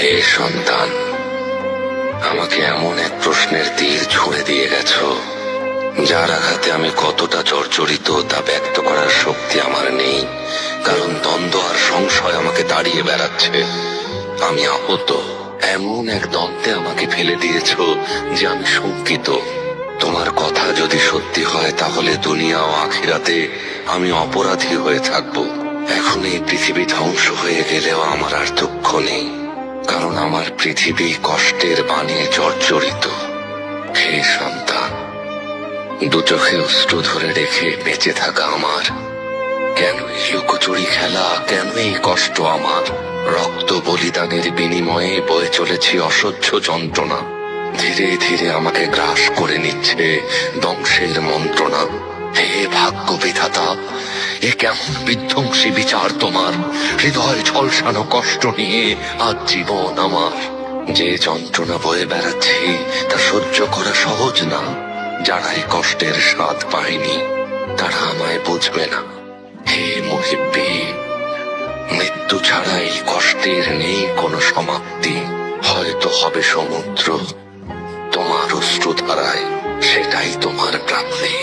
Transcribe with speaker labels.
Speaker 1: হে সন্তান, আমাকে এমন এক প্রশ্নের তীর ছুঁড়ে দিয়ে গেছো যার আঘাতে আমি কতটা জর্জরিত তা ব্যক্ত করার শক্তি আমার নেই, কারণ দ্বন্দ্ব আর সংশয় আমাকে তাড়িয়ে বেড়াচ্ছে। আমি আহত, এমন এক দ্বন্দ্বে আমাকে ফেলে দিয়েছো যে আমি শঙ্কিত। তোমার কথা যদি সত্যি হয় তাহলে দুনিয়া ও আখিরাতে আমি অপরাধী হয়ে থাকবো। এখন এই পৃথিবী ধ্বংস হয়ে গেলেও আমার আর দুঃখ নেই, কারণ আমার পৃথিবী কষ্টের বাণে জর্জরিত। হে সন্তান, দু চোখে অশ্রু ধরে রেখে বেঁচে থাকা আমার, কেন এই লুকোচুরি খেলা, কেন এই কষ্ট আমার? রক্ত বলিদানের বিনিময়ে বয়ে চলেছি অসহ্য যন্ত্রণা, ধীরে ধীরে আমাকে গ্রাস করে নিচ্ছে ধ্বংসের মন্ত্রণা। হে ভাগ্য বিধাতা, এ কেমন বিধ্বংসী বিচার তোমার? হৃদয় ঝলসানো কষ্ট নিয়ে আজ জীবন আমার। যে যন্ত্রণা বয়ে বেড়াচ্ছি তা সহ্য করা সহজ না। যারা এই কষ্টের স্বাদ পায়নি তারা আমায় বুঝবে না। হে মুহিব্বি, মৃত্যু ছাড়া এই কষ্টের নেই কোনো সমাপ্তি। হয়তো হবে সমুদ্র তোমার অশ্রু ধারায়, সেটাই তোমার প্রাপ্তি।